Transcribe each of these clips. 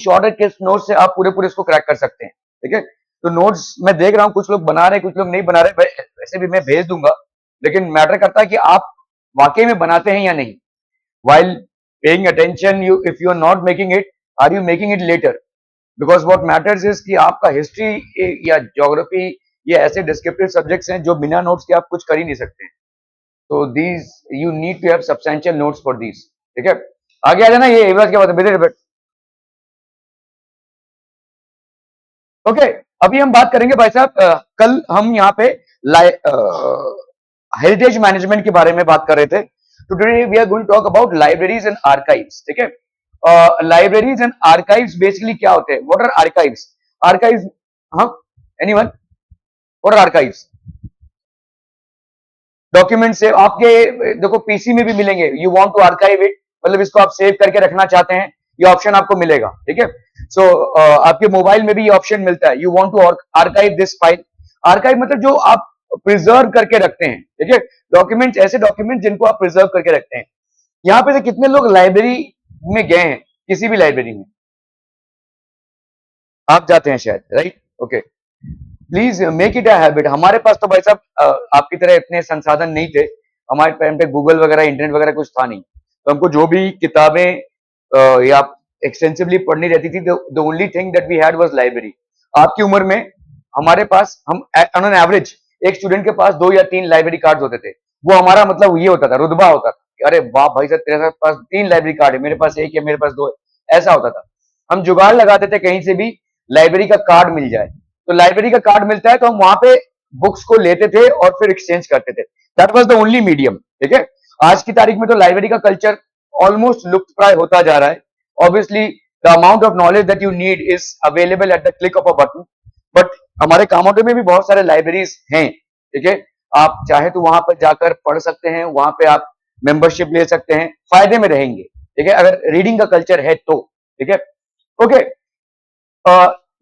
Shorted के notes से आप पूरे पूरे इसको क्रैक कर सकते हैं। ठीक है, तो नोट्स मैं देख रहा हूँ कुछ लोग बना रहे हैं, कुछ लोग नहीं बना रहे, वैसे भी मैं भेज दूंगा, लेकिन मैटर करता है कि आप वाकई में बनाते हैं या नहीं। while paying attention, you if you are not making it, are you making it later? Because what matters is कि आपका हिस्ट्री या ज्योग्राफी ये ऐसे डिस्क्रिप्टिव सब्जेक्ट्स हैं जो बिना नोट्स के आप कुछ कर ही नहीं सकते। तो these you need to have substantial notes for these. ठीक है, आगे आ जाना, ये एवरेज क्या बात है। ओके, अभी हम बात करेंगे भाई साहब, कल हम यहाँ पे हेरिटेज मैनेजमेंट के बारे में बात कर रहे थे। Today we are going to talk about libraries and archives. ठीक है, लाइब्रेरीज एंड आर्काइव्स बेसिकली क्या होते हैं? What are archives? आर्काइव्स, हाँ, anyone, what are archives? Document से आपके देखो पीसी में भी मिलेंगे। You want to archive it, मतलब इसको आप सेव करके रखना चाहते हैं, ये ऑप्शन आपको मिलेगा। ठीक है, सो आपके मोबाइल में भी ये ऑप्शन मिलता है, you want to archive this file. Archive मतलब जो आप प्रिजर्व करके रखते हैं। ठीक है, डॉक्यूमेंट्स, ऐसे डॉक्यूमेंट जिनको आप प्रिजर्व करके रखते हैं। यहां पे से कितने लोग लाइब्रेरी में गए हैं? किसी भी लाइब्रेरी में आप जाते हैं शायद, right? Okay, please make it a habit. हमारे पास तो भाई साहब आपकी तरह इतने संसाधन नहीं थे, हमारे टाइम पे गूगल वगैरह, इंटरनेट वगैरह कुछ था नहीं, तो हमको जो भी किताबें या एक्सटेंसिवली पढ़नी रहती थी, the only thing that we had was library. आपकी उम्र में हमारे पास, हम ऑन एन एवरेज एक स्टूडेंट के पास 2 या 3 लाइब्रेरी कार्ड होते थे। वो हमारा मतलब ये होता था, रुतबा होता था, अरे वाह भाई साहब तेरे पास 3 लाइब्रेरी कार्ड है, मेरे पास 1 है, मेरे पास 2 है, ऐसा होता था। हम जुगाड़ लगाते थे कहीं से भी लाइब्रेरी का कार्ड मिल जाए। तो लाइब्रेरी का कार्ड मिलता है तो हम वहां पे बुक्स को लेते थे और फिर एक्सचेंज करते थे। That was the only medium. ठीक है, आज की तारीख में तो लाइब्रेरी का कल्चर ऑलमोस्ट लुप्त प्राय होता जा रहा है। Obviously the amount of knowledge that you need is available at the click of a button, but हमारे कामांडो में भी बहुत सारे लाइब्रेरीज हैं। ठीक है, आप चाहे तो वहां पर जाकर पढ़ सकते हैं, वहां पे आप मेंबरशिप ले सकते हैं, फायदे में रहेंगे। ठीक है, अगर रीडिंग का कल्चर है तो। ठीक है, okay,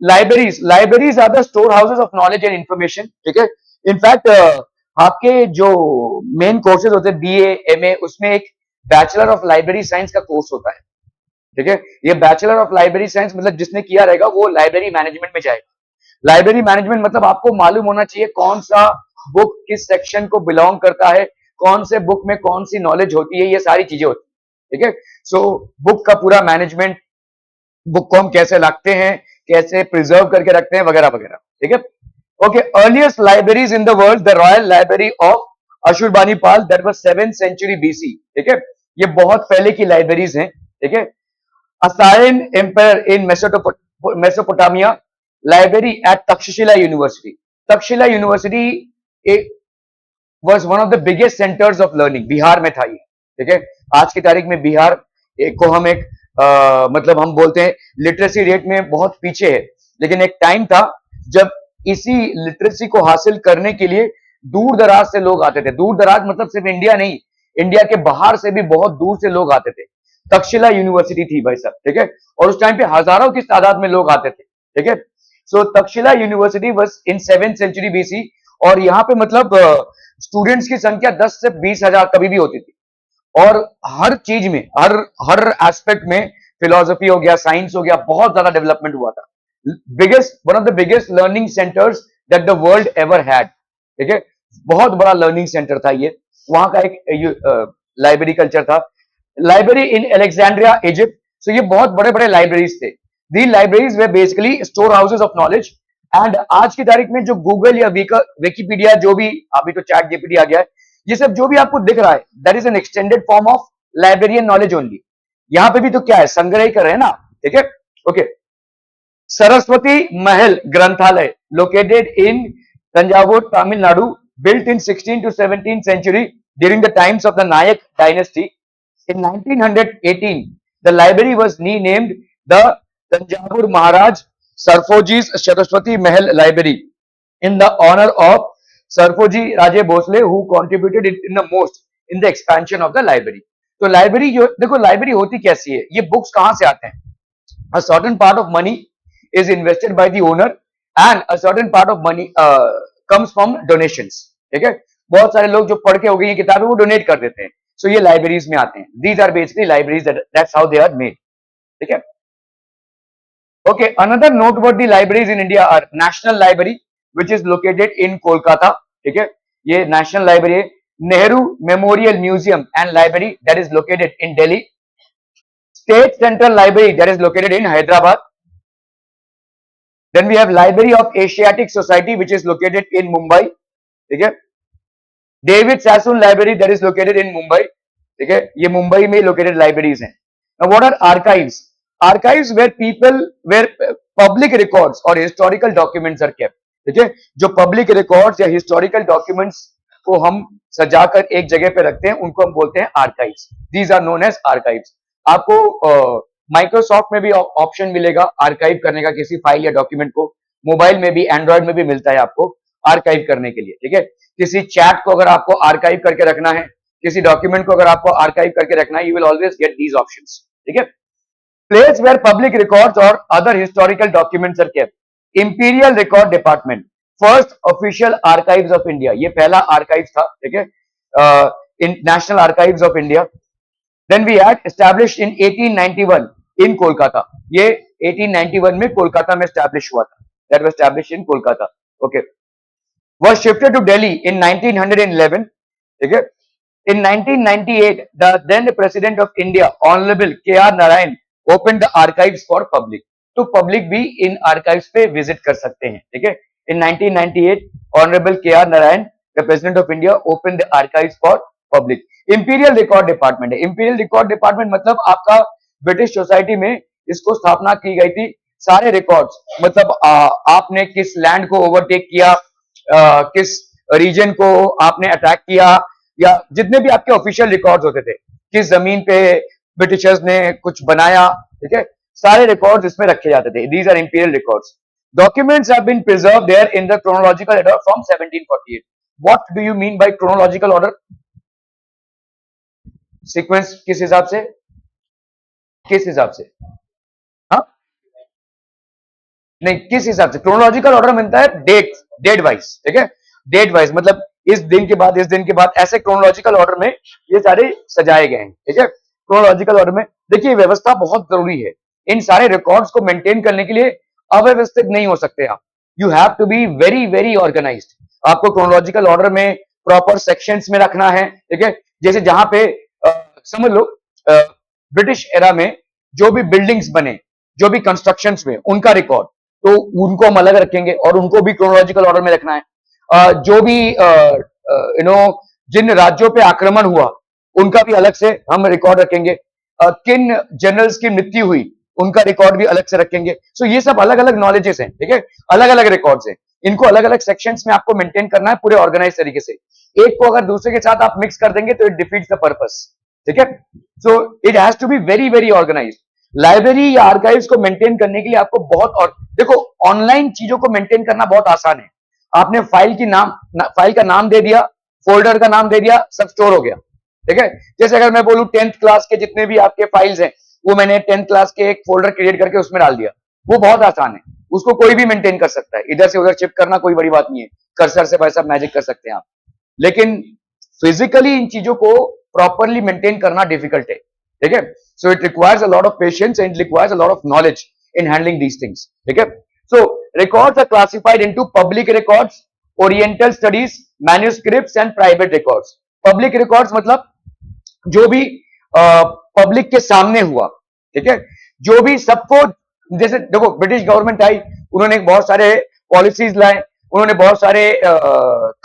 libraries are the store houses of knowledge and information. ठीक है, इनफैक्ट आपके जो मेन कोर्सेज होते हैं बीए एमए, उसमें एक बैचलर ऑफ लाइब्रेरी साइंस का कोर्स होता है। ठीक है, ये बैचलर ऑफ लाइब्रेरी साइंस मतलब जिसने किया रहेगा वो लाइब्रेरी मैनेजमेंट में जाएगा। लाइब्रेरी मैनेजमेंट मतलब आपको मालूम होना चाहिए कौन सा बुक किस सेक्शन को बिलोंग करता है, कौन से बुक में कौन सी नॉलेज होती है, ये सारी चीजें होती है। ठीक है, सो बुक का पूरा मैनेजमेंट, बुक को हम कैसे रखते हैं, कैसे प्रिजर्व करके रखते हैं, वगैरह वगैरह। ठीक है, okay, earliest libraries in the world, the royal library of Ashurbanipal, that was 7th century BC. ठीक है, ये बहुत पहले की लाइब्रेरीज हैं। ठीक है, Assyrian Empire in Mesopotamia, library at Takshashila University. Takshila University was one of the biggest centers of learning. Bihar में था ये। ठीक है, आज की तारीख में बिहार को हम एक मतलब हम बोलते हैं लिटरेसी रेट में बहुत पीछे है, लेकिन एक टाइम था जब इसी लिटरेसी को हासिल करने के लिए दूर दराज से लोग आते थे। दूर दराज मतलब सिर्फ इंडिया नहीं, इंडिया के बाहर से भी बहुत दूर से लोग आते थे। तक्षशिला यूनिवर्सिटी थी भाई साहब। ठीक है, और उस टाइम पे हजारों की तादाद में लोग आते थे। ठीक है, so Takshashila university was in 7th century BC, और यहाँ पे मतलब स्टूडेंट्स की संख्या 10 से 20 हजार कभी भी होती थी। और हर चीज में, हर हर एस्पेक्ट में, फिलोसफी हो गया, साइंस हो गया, बहुत ज्यादा डेवलपमेंट हुआ था। Biggest, one of the biggest learning centres that the world ever had. ठीक है, बहुत बड़ा लर्निंग सेंटर था ये, वहां का एक लाइब्रेरी कल्चर था। Library in Alexandria Egypt, so ये बहुत बड़े बड़े लाइब्रेरीज थे। The libraries they basically store houses of knowledge. And आज की तारीख में जो गूगल या विकीपीडिया, जो भी अभी तो चैट जीपीटी आ गया है, ये सब जो भी आपको दिख रहा है, that is an extended form of librarian knowledge only. यहां पे भी तो क्या है, संग्रह ही कर रहे हैं ना। ठीक है, ओके, सरस्वती महल ग्रंथालय located in Thanjavur Tamil Nadu, built in 16th to 17th century during the times of the Nayak dynasty. In 1918, the library was renamed the Tanjavur Maharaj Sarfoji's Saraswati Mahal Library in the honor of Sarfoji Raje Bhosle, who contributed it in the most in the expansion of the library. तो library जो देखो, library होती कैसी है, ये books कहां से आते हैं? A certain part of money is invested by the owner and a certain part of money comes from donations. ठीक है, बहुत सारे लोग जो पढ़ के हो गई ये किताबें वो डोनेट कर देते हैं, सो ये लाइब्रेरीज में आते हैं। These are basically libraries, that's how they are made. ठीक है, Okay, another noteworthy libraries in India are National Library, which is located in Kolkata. ठीक है, ये नेशनल लाइब्रेरी है. Nehru memorial museum and library that is located in Delhi. State central library that is located in Hyderabad. Then we have Library of Asiatic Society, which is located in Mumbai. ठीक है, David Sassoon library that is located in Mumbai. ठीक है, ये मुंबई में located libraries हैं. Now, what are archives? Archives where people, where public records or historical documents are kept. ठीक है, जो पब्लिक रिकॉर्ड्स या हिस्टोरिकल डॉक्यूमेंट्स को हम सजाकर एक जगह पे रखते हैं उनको हम बोलते हैं archives. These are known as archives. आपको माइक्रोसॉफ्ट में भी ऑप्शन मिलेगा आर्काइव करने का किसी फाइल या डॉक्यूमेंट को. मोबाइल में भी, एंड्रॉइड में भी मिलता है आपको आर्काइव करने के लिए. ठीक है, किसी चैट को अगर आपको आर्काइव करके रखना है, किसी डॉक्यूमेंट को अगर आपको आर्काइव करके रखना है, you will always get these options. ठीक है, प्लेस वेयर पब्लिक रिकॉर्ड्स और other historical documents are kept. Imperial record department, first official archives of India. ये पहला आर्काइव था. ठीक है, in national archives of India. Then we had established in 1891 in Kolkata. ये 1891 में कोलकाता में एस्टैब्लिश हुआ था. That was established in Kolkata. Okay, was shifted to Delhi in 1911. ठीक है, in 1998 the then president of India honorable KR Narayan opened the archives for public. तो public भी इन archives पे विजिट कर सकते हैं. ठीक है, in 1998 honorable KR Narayan the president of India opened the archives for public. Imperial record department है. Imperial record department मतलब आपका ब्रिटिश सोसाइटी में इसको स्थापना की गई थी. सारे रिकॉर्ड्स मतलब आपने किस लैंड को ओवरटेक किया, किस रीजन को आपने अटैक किया, या जितने भी आपके ऑफिशियल रिकॉर्ड्स होते थे, किस जमीन पे ब्रिटिशर्स ने कुछ बनाया. ठीक है, सारे रिकॉर्ड्स इसमें रखे जाते थे. These are imperial records. Documents have been preserved there in the chronological order from 1748. What do you mean by chronological order? Sequence किस हिसाब से? किस हिसाब से? हाँ, नहीं, किस हिसाब से? क्रोनोलॉजिकल ऑर्डर मिलता है डेट वाइज. ठीक है, डेट वाइज मतलब इस दिन के बाद, इस दिन के बाद, ऐसे क्रोनोलॉजिकल ऑर्डर में ये सारे सजाए गए हैं. ठीक है, क्रोनोलॉजिकल ऑर्डर में. देखिए, व्यवस्था बहुत जरूरी है. इन सारे रिकॉर्ड्स को मेंटेन करने के लिए अव्यवस्थित नहीं हो सकते आप. You have to be very very organized. आपको क्रोनोलॉजिकल ऑर्डर में प्रॉपर सेक्शंस में रखना है. ठीक है, जैसे जहां पे समझ लो ब्रिटिश एरा में जो भी बिल्डिंग्स बने, जो भी कंस्ट्रक्शंस में, उनका रिकॉर्ड, तो उनको हम अलग रखेंगे और उनको भी क्रोनोलॉजिकल ऑर्डर में रखना है. जो भी जिन राज्यों पे आक्रमण हुआ उनका भी अलग से हम रिकॉर्ड रखेंगे. किन जनरल्स की मृत्यु हुई उनका रिकॉर्ड भी अलग से रखेंगे. सो ये सब अलग अलग नॉलेजेस हैं. ठीक है, अलग अलग रिकॉर्ड्स हैं. इनको अलग अलग सेक्शंस में आपको मेंटेन करना है पूरे ऑर्गेनाइज तरीके से. एक को अगर दूसरे के साथ आप मिक्स कर देंगे तो इट डिफीट्स द पर्पस. ठीक है, so it has to be very very organized. Library या आर्काइव्स को मेंटेन करने के लिए आपको बहुत, और देखो ऑनलाइन चीजों को मेंटेन करना बहुत आसान है. आपने फाइल का नाम दे दिया, फोल्डर का नाम दे दिया, सब स्टोर हो गया. ठीक है, जैसे अगर मैं बोलूं 10th क्लास के जितने भी आपके फाइल्स हैं वो मैंने 10th क्लास के एक फोल्डर क्रिएट करके उसमें डाल दिया. वो बहुत आसान है, उसको कोई भी मेंटेन कर सकता है. इधर से उधर शिफ्ट करना कोई बड़ी बात नहीं है. कर्सर से वैसा मैजिक कर सकते हैं आप. लेकिन फिजिकली इन चीजों को प्रॉपरली मेंटेन करना डिफिकल्ट है. ठीक है, so it requires a lot of patience and requires a lot of knowledge in handling these things. ठीक है, सो records are classified into public records, oriental studies, manuscripts and private records. public records मतलब जो भी public के सामने हुआ. ठीक है, जो भी सबको, जैसे देखो ब्रिटिश गवर्नमेंट आई, उन्होंने बहुत सारे पॉलिसीज लाए, उन्होंने बहुत सारे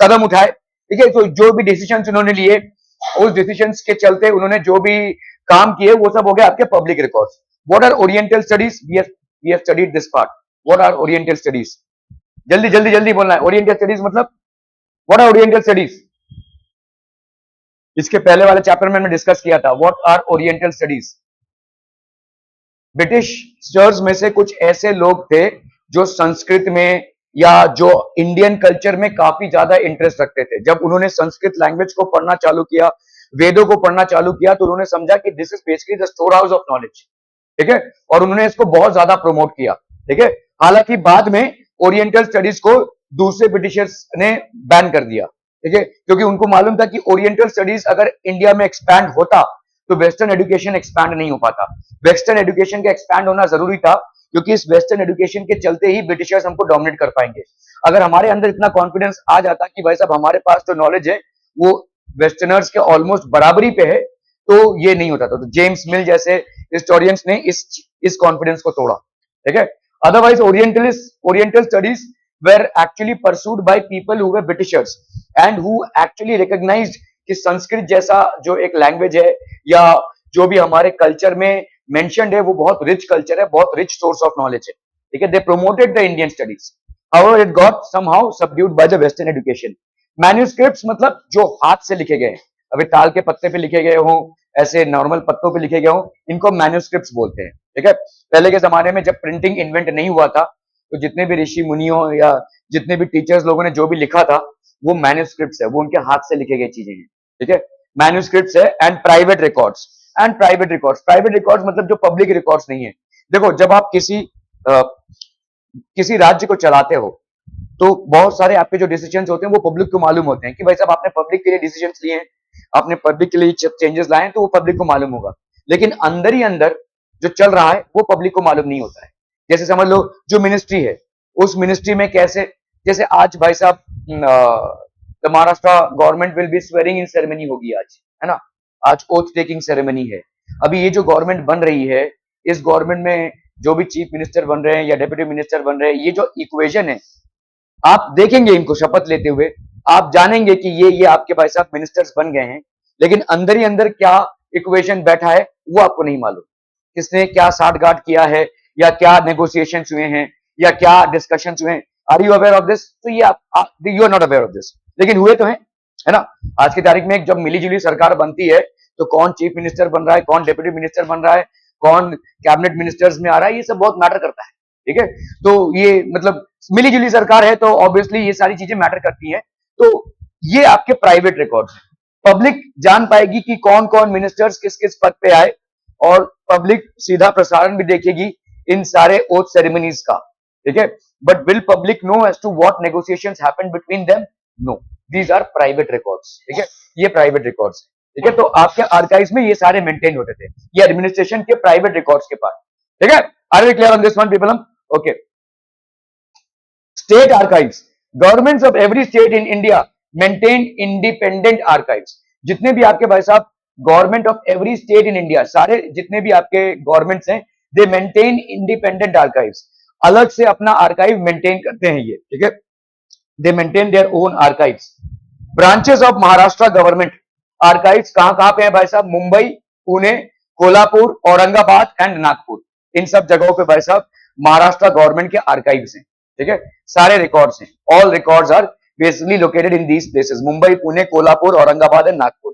कदम उठाए. ठीक है, तो जो भी डिसीजंस उन्होंने लिए, उस डिसीजंस के चलते उन्होंने जो भी काम किए वो सब हो गया आपके public records. What are oriental studies? We have studied this part. What are Oriental studies? जल्दी जल्दी जल्दी बोलना है. Oriental studies मतलब what are Oriental studies? इसके पहले वाले चैप्टर में मैंने डिस्कस किया था. What are Oriental studies? Britishers में से कुछ ऐसे लोग थे जो संस्कृत में या जो इंडियन कल्चर में काफी ज्यादा इंटरेस्ट रखते थे. जब उन्होंने संस्कृत लैंग्वेज को पढ़ना चालू किया, वेदों को पढ़ना चालू किया, तो उन्होंने समझा कि this is basically the store house of knowledge. ठीक है, और उन्होंने इसको बहुत ज्यादा प्रमोट किया. ठीक है, हालांकि बाद में ओरिएंटल स्टडीज को दूसरे ब्रिटिशर्स ने बैन कर दिया. ठीक है, क्योंकि उनको मालूम था कि ओरिएंटल स्टडीज अगर इंडिया में एक्सपैंड होता तो वेस्टर्न एजुकेशन एक्सपैंड नहीं हो पाता। वेस्टर्न एजुकेशन का एक्सपैंड होना जरूरी था, क्योंकि इस वेस्टर्न एजुकेशन के चलते ही ब्रिटिशर्स हमको डोमिनेट कर पाएंगे। अगर हमारे अंदर इतना कॉन्फिडेंस आ जाता कि भाई साहब हमारे पास जो नॉलेज है वो वेस्टर्नर्स के ऑलमोस्ट बराबरी पे है, तो ये नहीं होता था। तो जेम्स मिल जैसे हिस्टोरियंस ने इस कॉन्फिडेंस को तोड़ा, ठीक है। Otherwise oriental studies were actually pursued by people who were Britishers and who actually recognized कि संस्कृत जैसा जो एक लैंग्वेज है या जो भी हमारे कल्चर में मेंशन्ड है वो बहुत रिच कल्चर है, बहुत रिच सोर्स ऑफ नॉलेज है, ठीक है। They promoted the Indian studies, however it got somehow subdued by the western education. Manuscripts मतलब जो हाथ से लिखे गए, अभी ताल के पत्ते पे लिखे गए हों, ऐसे नॉर्मल पत्तों पे लिखे गए हों, इनको मैन्यूस्क्रिप्ट्स बोलते हैं, ठीक है। पहले के जमाने में जब प्रिंटिंग इन्वेंट नहीं हुआ था, तो जितने भी ऋषि मुनियों या जितने भी टीचर्स लोगों ने जो भी लिखा था वो मैन्यूस्क्रिप्ट्स है, वो उनके हाथ से लिखे गए चीजें हैं, ठीक है। मैन्यूस्क्रिप्ट्स है and private records. Private records मतलब जो पब्लिक रिकॉर्ड्स नहीं है। देखो, जब आप किसी राज्य को चलाते हो तो बहुत सारे आपके जो डिसीजंस होते हैं वो पब्लिक को मालूम होते हैं कि भाई साहब आपने पब्लिक के लिए डिसीजंस लिए हैं, आपने पब्लिक के लिए चेंजेस लाए हैं, तो वो पब्लिक को मालूम होगा। लेकिन अंदर ही अंदर जो चल रहा है वो पब्लिक को मालूम नहीं होता है। जैसे समझ लो, जो मिनिस्ट्री है उस मिनिस्ट्री में कैसे, जैसे आज भाई साहब the Maharashtra government will be swearing in ceremony होगी आज, है ना, आज ओथ टेकिंग सेरेमनी है। अभी ये जो गवर्नमेंट बन रही है, इस गवर्नमेंट में जो भी चीफ मिनिस्टर बन रहे हैं या डेप्यूटी मिनिस्टर बन रहे हैं, ये जो इक्वेशन है आप देखेंगे इनको शपथ लेते हुए, आप जानेंगे कि ये आपके भाई साहब मिनिस्टर्स बन गए हैं, लेकिन अंदर ही अंदर क्या इक्वेशन बैठा है वो आपको नहीं मालूम। किसने क्या साठगांठ किया है या क्या नेगोशिएशंस हुए हैं या क्या डिस्कशंस हुए हैं, are you aware of this? तो ये you are not aware of this, लेकिन हुए तो हैं, है ना। आज की तारीख में जब मिली जुली सरकार बनती है तो कौन चीफ मिनिस्टर बन रहा है, कौन डेप्यूटी मिनिस्टर बन रहा है, कौन कैबिनेट मिनिस्टर्स में आ रहा है, ये सब बहुत मैटर करता है, ठीक है। तो ये मतलब मिली जुली सरकार है तो ऑब्वियसली ये सारी चीजें मैटर करती हैं। तो ये आपके प्राइवेट रिकॉर्ड्स हैं। पब्लिक जान पाएगी कि कौन कौन मिनिस्टर्स किस किस पद पे आए, और पब्लिक सीधा प्रसारण भी देखेगी इन सारे ओथ सेरेमनीज का, ठीक है। But will public know as to what negotiations happened between them? No, these are private records, ठीक है। ये प्राइवेट रिकॉर्ड्स, ठीक है। तो आपके आर्काइव्स में ये सारे मेंटेन होते थे, ये एडमिनिस्ट्रेशन के प्राइवेट रिकॉर्ड्स के पास, ठीक है। Are we clear on this one people? Okay. State archives. Governments of every state in India maintain independent archives. जितने भी आपके भाई साहब government of every state in India, सारे जितने भी आपके गवर्नमेंट्स हैं, दे मेंटेन इंडिपेंडेंट आर्काइव्स, अलग से अपना आर्काइव मेंटेन करते हैं ये, ठीक है। दे maintain their own archives. Branches of Maharashtra government archives कहां पे है भाई साहब? मुंबई, पुणे, कोल्हापुर, औरंगाबाद एंड नागपुर, इन सब जगहों पे भाई साहब महाराष्ट्र गवर्नमेंट के आर्काइव्स हैं, ठीक है। सारे रिकॉर्ड्स हैं, all records are basically located in these places, Mumbai, Pune, Kolhapur, Aurangabad and Nagpur.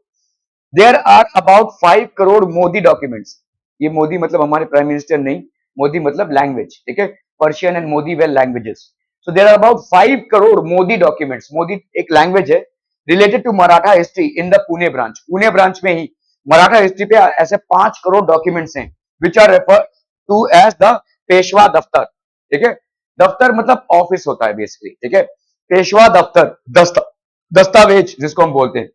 There are about 5 crore Modi documents. ये मोदी मतलब हमारे प्राइम मिनिस्टर नहीं, मोदी मतलब लैंग्वेज, ठीक है। Persian and Modi well languages. So there are about 5 crore Modi documents. Modi एक लैंग्वेज है related to Maratha history in the Pune branch. Pune branch में ही मराठा हिस्ट्री पे ऐसे 5 करोड़ डॉक्यूमेंट्स हैं which are refer to as the Peshwa दफ्तर, ठीक है। दफ्तर मतलब ऑफिस होता है बेसिकली, ठीक है। पेशवा दफ्तर, दस्तावेज जिसको हम बोलते हैं,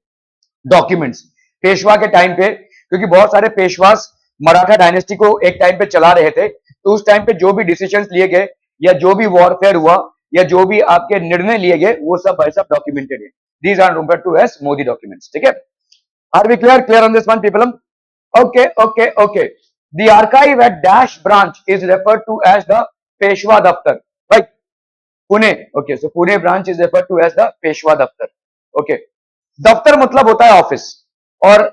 डॉक्यूमेंट्स। पेशवा के टाइम पे, क्योंकि बहुत सारे पेशवास मराठा डायनेस्टी को एक टाइम पे चला रहे थे, तो उस टाइम पे जो भी डिसीजंस लिए गए या जो भी वॉरफेयर हुआ या जो भी आपके निर्णय लिए गए वो सब भाई साहब डॉक्यूमेंटेड है। These are referred to as Modi documents, ठीक है। Are we clear on this one people? Okay okay okay. The archive at Dash branch is referred to as the Peshwa Daftar, right? Pune. Okay, so Pune branch is referred to as the Peshwa Daftar. Okay. दफ्तर मतलब होता है office, और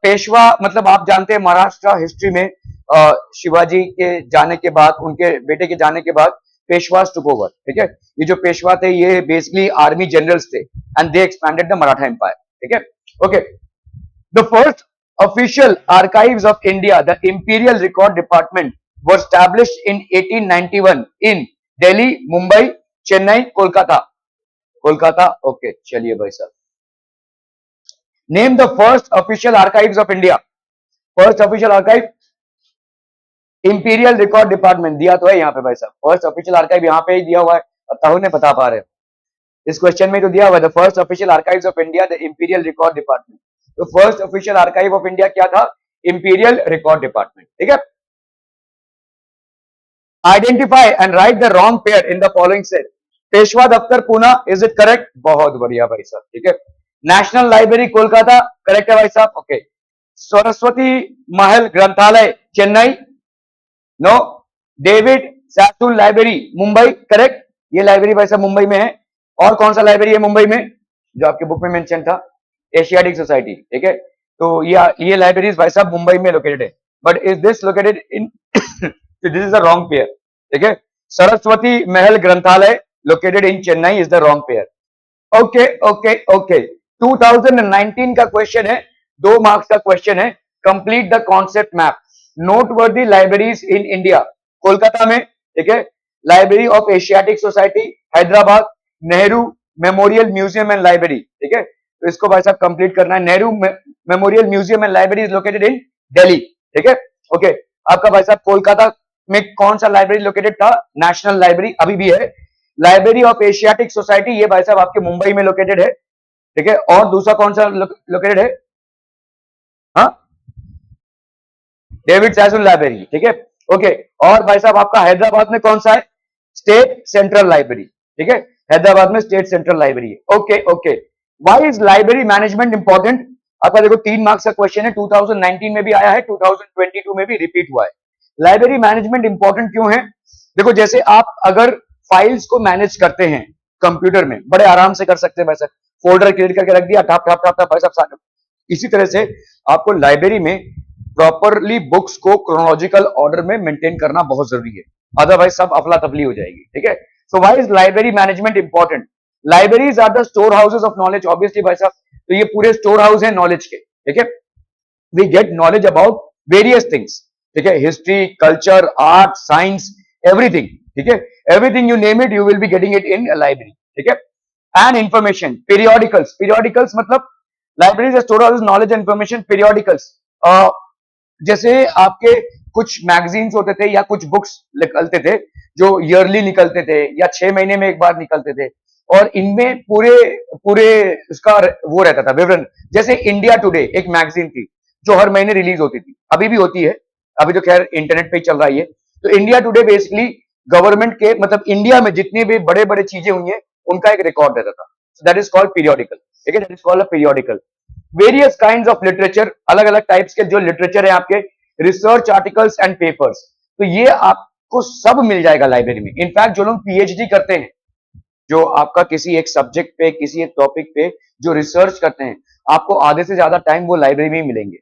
पेशवा मतलब आप जानते हैं Maharashtra history में शिवाजी के जाने के बाद, उनके बेटे के जाने के बाद पेशवास टुक ओवर, ठीक है। ये जो पेशवा थे ये बेसिकली आर्मी जनरल्स थे and they expanded the Maratha empire, ठीक है। Okay. The first official archives of India, the Imperial Record Department, was established in 1891 in Delhi, Mumbai, Chennai, Kolkata. Kolkata, okay, चलिए भाई साहब। Name the first official archives of India. First official archive, Imperial Record Department दिया तो है यहाँ पे भाई साहब। First official archive यहाँ पे ही दिया हुआ है, ताहू ने बता पा रहे, इस क्वेश्चन में तो दिया हुआ है। The first official archives of India, the Imperial Record Department. तो first official archive of India क्या था? इंपीरियल रिकॉर्ड डिपार्टमेंट, ठीक है। Identify and right the wrong pair in the following set. Peshwa दफ्तर पूना, इज इट करेक्ट? बहुत बढ़िया भाई साहब, ठीक है। नेशनल लाइब्रेरी कोलकाता, करेक्ट है भाई साहब, okay. Saraswati Mahal Granthalaya Chennai, no. David Sassoon library Mumbai, correct. ये लाइब्रेरी भाई साहब मुंबई में है। और कौन सा लाइब्रेरी है मुंबई में जो आपके बुक में मेंशन था? एशियाटिक सोसाइटी, ठीक है। तो ये लाइब्रेरीज भाई साहब मुंबई में लोकेटेड है। But is this located in this is the wrong pair, ठीक है। सरस्वती महल ग्रंथालय located in Chennai is the wrong pair. Okay okay okay. 2019 का क्वेश्चन है, 2 मार्क्स का क्वेश्चन है। Complete the concept map. Noteworthy libraries in India, Kolkata में, ठीक है। Library of Asiatic society Hyderabad, Nehru memorial museum and library, ठीक है। तो इसको भाई साहब कंप्लीट करना है। Nehru memorial museum and library is located इन दिल्ली, ठीक है, ओके। आपका भाई साहब कोलकाता में कौन सा लाइब्रेरी लोकेटेड था? नेशनल लाइब्रेरी अभी भी है। लाइब्रेरी ऑफ एशियाटिक सोसाइटी ये भाई साहब आपके मुंबई में लोकेटेड है, ठीक है। और दूसरा कौन सा लोकेटेड है? हाँ, डेविड सैसुल लाइब्रेरी, ठीक है, ओके। और भाई साहब आपका हैदराबाद में कौन सा है? स्टेट सेंट्रल लाइब्रेरी, ठीक है। हैदराबाद में स्टेट सेंट्रल लाइब्रेरी है, okay okay. Why is library management important? आपका देखो 3 मार्क्स का क्वेश्चन है, 2019 में भी आया है, 2022 में भी रिपीट हुआ है। लाइब्रेरी मैनेजमेंट इंपॉर्टेंट क्यों है? देखो जैसे आप अगर फाइल्स को मैनेज करते हैं कंप्यूटर में, बड़े आराम से कर सकते हैं वैसे, फोल्डर क्रिएट करके रख दिया, टाप टाप टाप टाप भाई साहब। इसी तरह से आपको लाइब्रेरी में प्रॉपरली बुक्स को क्रोनोलॉजिकल ऑर्डर में मेंटेन करना बहुत जरूरी है, अदरवाइज सब अफला तफली हो जाएगी, ठीक है। So why is library management important? Libraries are the store houses of knowledge, obviously भाई साहब। तो ये पूरे स्टोर हाउस है नॉलेज के, ठीक है। We get knowledge about various things, ठीक है, history, culture, art, science, everything, ठीक है। Everything you name it you will be getting it in library, ठीक है। एंड इंफॉर्मेशन, पीरियोडिकल्स, पीरियोडिकल्स मतलब library store house knowledge information, periodicals जैसे आपके कुछ मैगजीन्स होते थे या कुछ बुक्स निकलते थे जो ईयरली निकलते थे या 6 महीने में एक बार निकलते थे, और इनमें पूरे पूरे उसका वो रहता था विवरण। जैसे इंडिया टुडे एक मैगजीन थी जो हर महीने रिलीज होती थी, अभी भी होती है, अभी तो खैर इंटरनेट पे ही चल रहा है ये। तो इंडिया टुडे बेसिकली गवर्नमेंट के मतलब इंडिया में जितनी भी बड़े बड़े चीजें हुई हैं उनका एक रिकॉर्ड रहता था, दैट इज कॉल्ड पीरियोडिकल, ठीक है, that is called a periodical. Various kind of literature, अलग अलग टाइप्स के जो लिटरेचर है आपके, रिसर्च आर्टिकल्स एंड पेपर्स, तो ये आपको सब मिल जाएगा लाइब्रेरी में। इनफैक्ट जो लोग पीएचडी करते हैं, जो आपका किसी एक सब्जेक्ट पे किसी एक टॉपिक पे जो रिसर्च करते हैं, आपको आधे से ज्यादा टाइम वो लाइब्रेरी में ही मिलेंगे,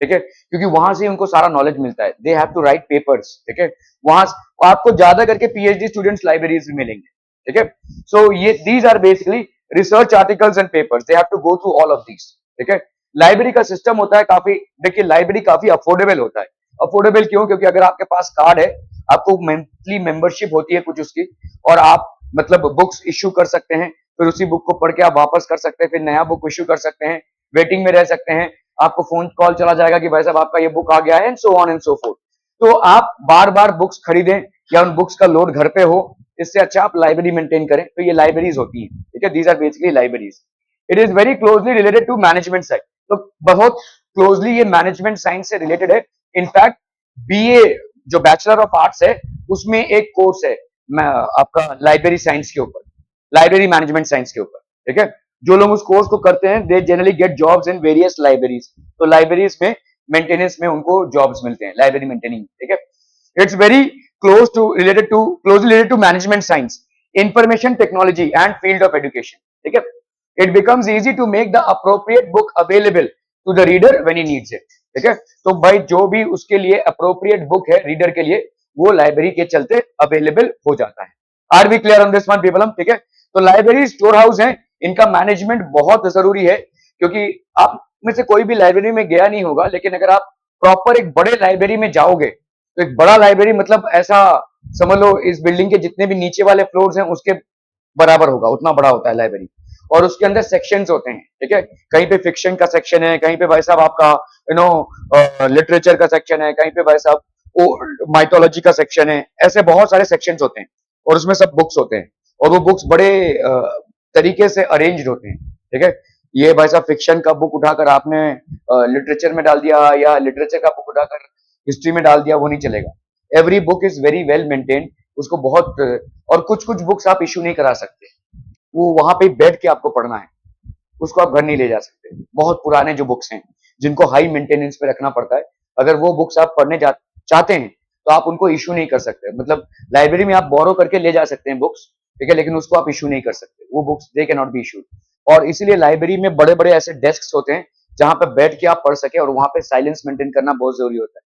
ठीक है, क्योंकि वहां से उनको सारा नॉलेज मिलता है। They have to write papers, ठीक है, वहां आपको ज्यादा करके पीएचडी स्टूडेंट्स लाइब्रेरीज में मिलेंगे, ठीक है। सो ये these are basically research articles and papers, they have to go through all of these, ठीक है। लाइब्रेरी का सिस्टम होता है काफी, देखिए लाइब्रेरी काफी अफोर्डेबल होता है। अफोर्डेबल क्यों? क्योंकि अगर आपके पास कार्ड है, आपको मंथली मेंबरशिप होती है कुछ उसकी, और आप मतलब बुक्स इश्यू कर सकते हैं, फिर उसी बुक को पढ़ के आप वापस कर सकते हैं, फिर नया बुक इश्यू कर सकते हैं, वेटिंग में रह सकते हैं, आपको फोन कॉल चला जाएगा कि भाई साहब आपका ये बुक आ गया है, and so on and so fourth. तो आप बार बार बुक्स खरीदें या उन बुक्स का लोड घर पे हो, इससे अच्छा आप लाइब्रेरी मेंटेन करें। तो ये लाइब्रेरीज होती है, ठीक है, these are basically libraries. It is very closely related to management side, तो बहुत क्लोजली ये मैनेजमेंट साइंस से रिलेटेड है। इनफैक्ट बीए जो बैचलर ऑफ आर्ट्स है उसमें एक कोर्स है आपका लाइब्रेरी साइंस के ऊपर, लाइब्रेरी मैनेजमेंट साइंस के ऊपर, ठीक है। जो लोग उस कोर्स को करते हैं they generally get jobs in various libraries, तो लाइब्रेरीज में मेंटेनेंस में उनको जॉब्स मिलते हैं, लाइब्रेरी मेंटेनिंग, ठीक है। It's very closely related to management science, information technology and field of education, ठीक है। It becomes easy to make the appropriate book available to the reader when he needs it, ठीक है। तो भाई जो भी उसके लिए अप्रोप्रिएट बुक है रीडर के लिए, वो लाइब्रेरी के चलते अवेलेबल हो जाता है। Are we clear on this one people, ठीक है। तो लाइब्रेरी स्टोर हाउस है, इनका मैनेजमेंट बहुत जरूरी है, क्योंकि आप में से कोई भी लाइब्रेरी में गया नहीं होगा, लेकिन अगर आप प्रॉपर एक बड़े लाइब्रेरी में जाओगे, तो एक बड़ा लाइब्रेरी मतलब ऐसा समझ लो इस बिल्डिंग के जितने भी नीचे वाले फ्लोर्स हैं उसके बराबर होगा, उतना बड़ा होता है लाइब्रेरी। और उसके अंदर सेक्शंस होते हैं, ठीक है, कहीं पे फिक्शन का सेक्शन है, कहीं पे भाई साहब आपका लिटरेचर का सेक्शन है, कहीं पे भाई साहब माइथोलॉजी का सेक्शन है, ऐसे बहुत सारे सेक्शंस होते हैं, और उसमें सब बुक्स होते हैं, और वो बुक्स बड़े तरीके से अरेंज्ड होते हैं, ठीक है। ये भाई साहब फिक्शन का बुक उठाकर आपने लिटरेचर में डाल दिया या लिटरेचर का बुक उठाकर हिस्ट्री में डाल दिया, वो नहीं चलेगा। Every book is very well maintained, उसको बहुत और कुछ कुछ बुक्स आप इशू नहीं करा सकते, वो वहां पे बैठ के आपको पढ़ना है, उसको आप घर नहीं ले जा सकते। बहुत पुराने जो बुक्स हैं जिनको हाई मेंटेनेंस पे रखना पड़ता है, अगर वो बुक्स आप पढ़ने चाहते हैं तो आप उनको इशू नहीं कर सकते। मतलब लाइब्रेरी में आप बोरो करके ले जा सकते हैं बुक्स, ठीक है, लेकिन उसको आप इशू नहीं कर सकते, वो books they can not be issued. और इसीलिए लाइब्रेरी में बड़े बड़े ऐसे डेस्क होते हैं जहां पर बैठ के आप पढ़ सके, और वहां पे साइलेंस मेंटेन करना बहुत जरूरी होता है,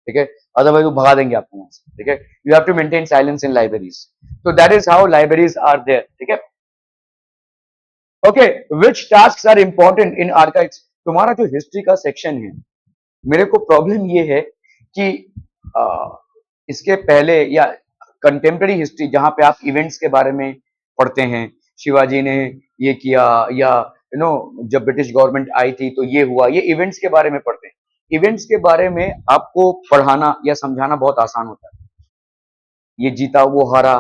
ठीक है, अदरवाइज वो भगा देंगे आपको वहां से, ठीक है। You have to maintain silence in libraries, तो that is how libraries are there, ठीक है। Okay, which task are important in archives. तुम्हारा जो हिस्ट्री का सेक्शन है, मेरे को प्रॉब्लम ये है कि आ, इसके पहले या कंटेम्प्रेरी हिस्ट्री जहां पे आप इवेंट्स के बारे में पढ़ते हैं, शिवाजी ने ये किया, या जब ब्रिटिश गवर्नमेंट आई थी तो ये हुआ, ये इवेंट्स के बारे में पढ़ते हैं। इवेंट्स के बारे में आपको पढ़ाना या समझाना बहुत आसान होता है, ये जीता वो हारा,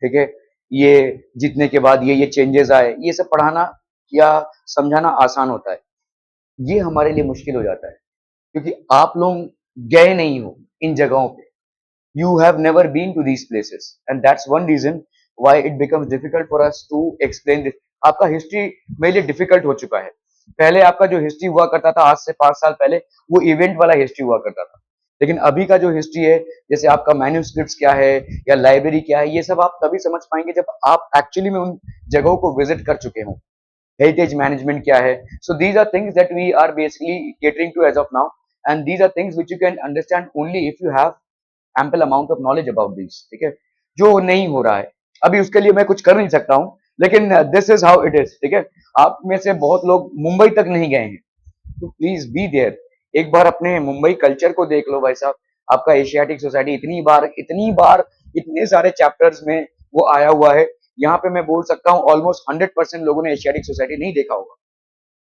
ठीक है, ये जीतने के बाद ये चेंजेस आए, ये सब पढ़ाना या समझाना आसान होता है। ये हमारे लिए मुश्किल हो जाता है क्योंकि आप लोग गए नहीं हो इन जगहों पे, you have never been to these places, and that's one reason why it becomes difficult for us to explain this। आपका हिस्ट्री मेरे लिए डिफिकल्ट हो चुका है। पहले आपका जो हिस्ट्री हुआ करता था, आज से 5 साल पहले, वो इवेंट वाला हिस्ट्री हुआ करता था, लेकिन अभी का जो हिस्ट्री है, जैसे आपका मैन्यूस्क्रिप्ट्स क्या है या लाइब्रेरी क्या है, ये सब आप तभी समझ पाएंगे जब आप एक्चुअली में उन जगहों को विजिट कर चुके हों। हेरिटेज मैनेजमेंट क्या है, so these are things that we are basically catering to as of now, and these are things which you can understand only if you have ample amount of knowledge about this, ठीक है, जो नहीं हो रहा है अभी, उसके लिए मैं कुछ कर नहीं सकता हूं, लेकिन this is how it is, ठीक है। आप में से बहुत लोग मुंबई तक नहीं गए हैं, तो प्लीज बी देयर, एक बार अपने मुंबई कल्चर को देख लो भाई साहब। आपका एशियाटिक सोसाइटी इतनी बार इतने सारे चैप्टर्स में वो आया हुआ है, यहाँ पे मैं बोल सकता हूँ ऑलमोस्ट 100% लोगों ने एशियाटिक सोसाइटी नहीं देखा होगा,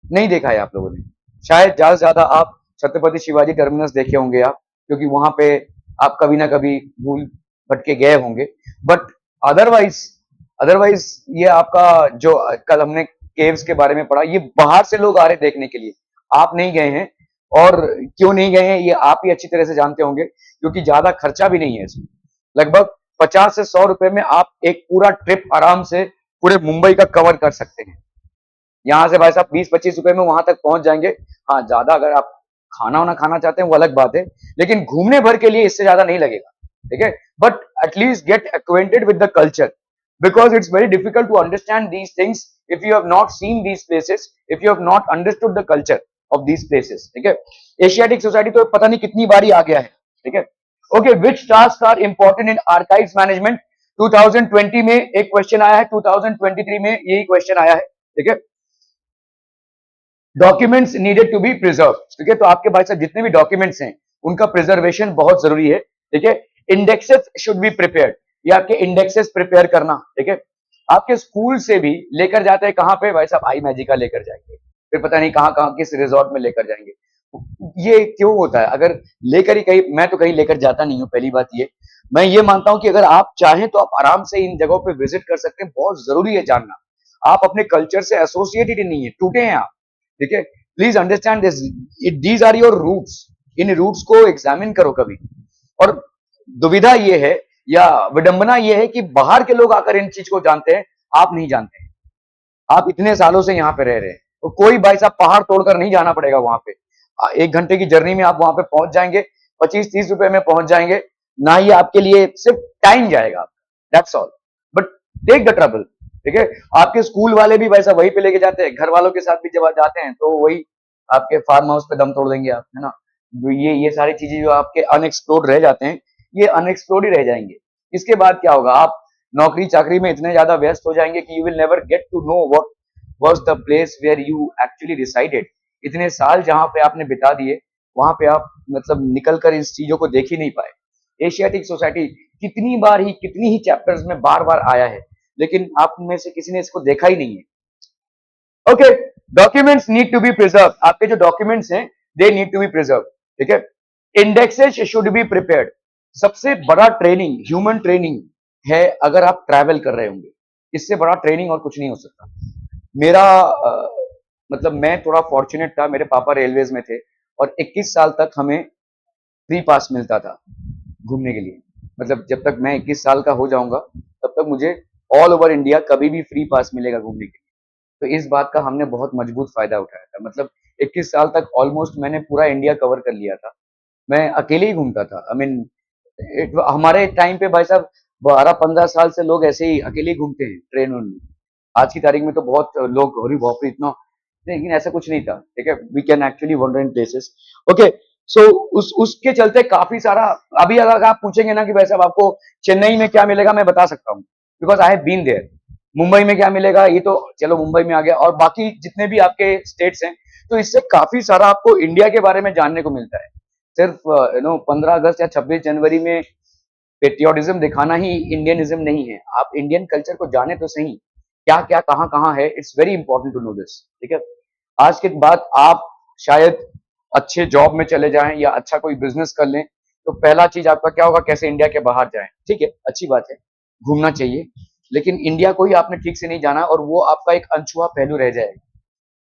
नहीं देखा है आप लोगों ने। शायद ज्यादा से ज्यादा आप छत्रपति शिवाजी टर्मिनस देखे होंगे आप, क्योंकि वहां पे आप कभी ना कभी भूल भटके गए होंगे, बट अदरवाइज अदरवाइज ये आपका जो कल हमने केव्स के बारे में पढ़ा, ये बाहर से लोग आ रहे देखने के लिए, आप नहीं गए हैं। और क्यों नहीं गए हैं ये आप ही अच्छी तरह से जानते होंगे, क्योंकि ज्यादा खर्चा भी नहीं है इसमें। लगभग 50 से 100 रुपए में आप एक पूरा ट्रिप आराम से पूरे मुंबई का कवर कर सकते हैं। यहाँ से भाई साहब 20-25 रुपए में वहां तक पहुंच जाएंगे। हाँ, ज्यादा अगर आप खाना वाना खाना चाहते हैं वो अलग बात है, लेकिन घूमने भर के लिए इससे ज्यादा नहीं लगेगा, ठीक है। But at least get acquainted with the culture, because it's very difficult to understand these things if you have not seen these places, if you have not understood the culture of these places, ठीक है। Asiatic society तो पता नहीं कितनी बारी आ गया है, ठीक है। Okay, which task are important in archives management. 2020 में एक क्वेश्चन आया है, 2023 में यही क्वेश्चन आया है, ठीक है। Documents needed to be preserve, ठीक है, तो आपके भाई साहब जितने भी डॉक्यूमेंट्स हैं उनका प्रिजर्वेशन बहुत जरूरी है, ठीक है। इंडेक्सेस शुड बी प्रिपेयर्ड, ये आपके इंडेक्सेस प्रिपेयर करना, ठीक है। आपके स्कूल से भी लेकर जाते हैं कहां पे भाई साहब, आई मैजिका लेकर जाएंगे, फिर पता नहीं कहां कहां किस रिजॉर्ट में लेकर जाएंगे। ये क्यों होता है, अगर लेकर ही कहीं, मैं तो कहीं लेकर जाता नहीं हूं, पहली बात ये। मैं ये मानता हूं कि अगर आप चाहें तो आप आराम से इन जगहों पे विजिट कर सकते हैं, बहुत जरूरी है जानना। आप अपने कल्चर से एसोसिएटेड नहीं है, टूटे हैं आप, ठीक है। Please understand this, these are your roots, इन रूट्स को एग्जामिन करो कभी। और दुविधा ये है या विडंबना ये है कि बाहर के लोग आकर इन चीज को जानते हैं, आप नहीं जानते हैं। आप इतने सालों से यहाँ पे रह रहे हैं, तो कोई भाई साहब पहाड़ तोड़कर नहीं जाना पड़ेगा वहां पे। 1 घंटे की जर्नी में आप वहां पे पहुंच जाएंगे, 25-30 रुपए में पहुंच जाएंगे, ना ही आपके लिए सिर्फ टाइम जाएगा, that's all, but take the trouble, ठीक है। आपके स्कूल वाले भी भाई साहब वहीं पे लेके जाते हैं, घर वालों के साथ भी जब आप जाते हैं तो वही आपके फार्म हाउस पे दम तोड़ देंगे आप, है ना। ये सारी चीजें जो आपके अनएक्सप्लोर्ड रह जाते हैं, ये अनएक्सप्लोर्ड ही रह जाएंगे। इसके बाद क्या होगा, आप नौकरी चाकरी में इतने ज्यादा व्यस्त हो जाएंगे कि you will never get to know what was the place where you actually resided. इतने साल जहां पे आपने बिता दिए, वहां पे आप मतलब निकल कर इस चीजों को देख ही नहीं पाए। एशियाटिक सोसाइटी कितनी ही चैप्टर्स में बार बार आया है, लेकिन आप में से किसी ने इसको देखा ही नहीं है। Okay, documents need to be preserve, आपके जो डॉक्यूमेंट्स हैं they need to be preserve, ठीक है। इंडेक्सेस शुड बी प्रिपेयर्ड, सबसे बड़ा ट्रेनिंग ह्यूमन ट्रेनिंग है अगर आप ट्रैवल कर रहे होंगे, इससे बड़ा ट्रेनिंग और कुछ नहीं हो सकता। मेरा मतलब मैं थोड़ा फॉर्चुनेट था, मेरे पापा रेलवेज में थे और 21 साल तक हमें फ्री पास मिलता था घूमने के लिए। मतलब जब तक मैं 21 साल का हो जाऊंगा तब तक मुझे ऑल ओवर इंडिया कभी भी फ्री पास मिलेगा घूमने के लिए। तो इस बात का हमने बहुत मजबूत फायदा उठाया था। मतलब 21 साल तक ऑलमोस्ट मैंने पूरा इंडिया कवर कर लिया था। मैं अकेले ही घूमता था। आई मीन हमारे टाइम पे भाई साहब 12-15 साल से लोग ऐसे ही अकेले ही घूमते हैं ट्रेन में। आज की तारीख में तो बहुत लोग, अरे बाप रे इतना, लेकिन ऐसा कुछ नहीं था। ठीक है, we can actually wander in places. Okay, so उसके चलते काफी सारा, अभी अगर आप पूछेंगे ना कि भाई साहब आपको चेन्नई में क्या मिलेगा, मैं बता सकता हूँ, because I have been there. Mumbai में क्या मिलेगा, ये तो चलो मुंबई में आ गया, और बाकी जितने भी आपके स्टेट्स हैं, तो इससे काफी सारा आपको इंडिया के बारे में जानने को मिलता है। सिर्फ 15 अगस्त या 26 जनवरी में पेट्रियोटिज्म दिखाना ही इंडियनिज्म नहीं है। आप इंडियन कल्चर को जाने तो सही, क्या क्या कहाँ कहाँ है। It's very important to know this. ठीक है, आज के बाद आप शायद अच्छे जॉब में चले जाएं या अच्छा कोई बिजनेस कर लें, तो पहला चीज आपका क्या होगा, कैसे इंडिया के बाहर जाएं। ठीक है, अच्छी बात है, घूमना चाहिए, लेकिन इंडिया को ही आपने ठीक से नहीं जाना और वो आपका एक अनछुआ पहलू रह जाएगा।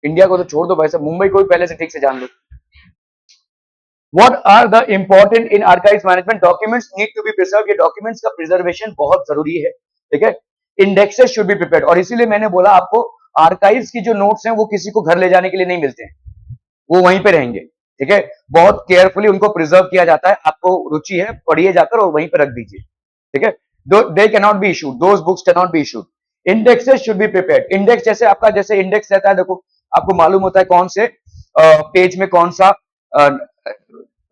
इंडिया को तो छोड़ दो भाई साहब, मुंबई को भी पहले से ठीक से जान लो। What are the important in archives management? Documents need to be preserved. ये documents का preservation बहुत जरूरी है। ठीक है, indexes should be prepared, और इसीलिए मैंने बोला आपको archives की जो notes हैं वो किसी को घर ले जाने के लिए नहीं मिलते हैं, वो वहीं पे रहेंगे। ठीक है, बहुत केयरफुली उनको प्रिजर्व किया जाता है। आपको रुचि है, पढ़िए जाकर और वहीं पे रख दीजिए। ठीक है, they can not be issued, those books can not be issued. Indexes should be prepared. Index जैसे आपका, जैसे इंडेक्स रहता है, देखो आपको मालूम होता है कौन से पेज में कौन सा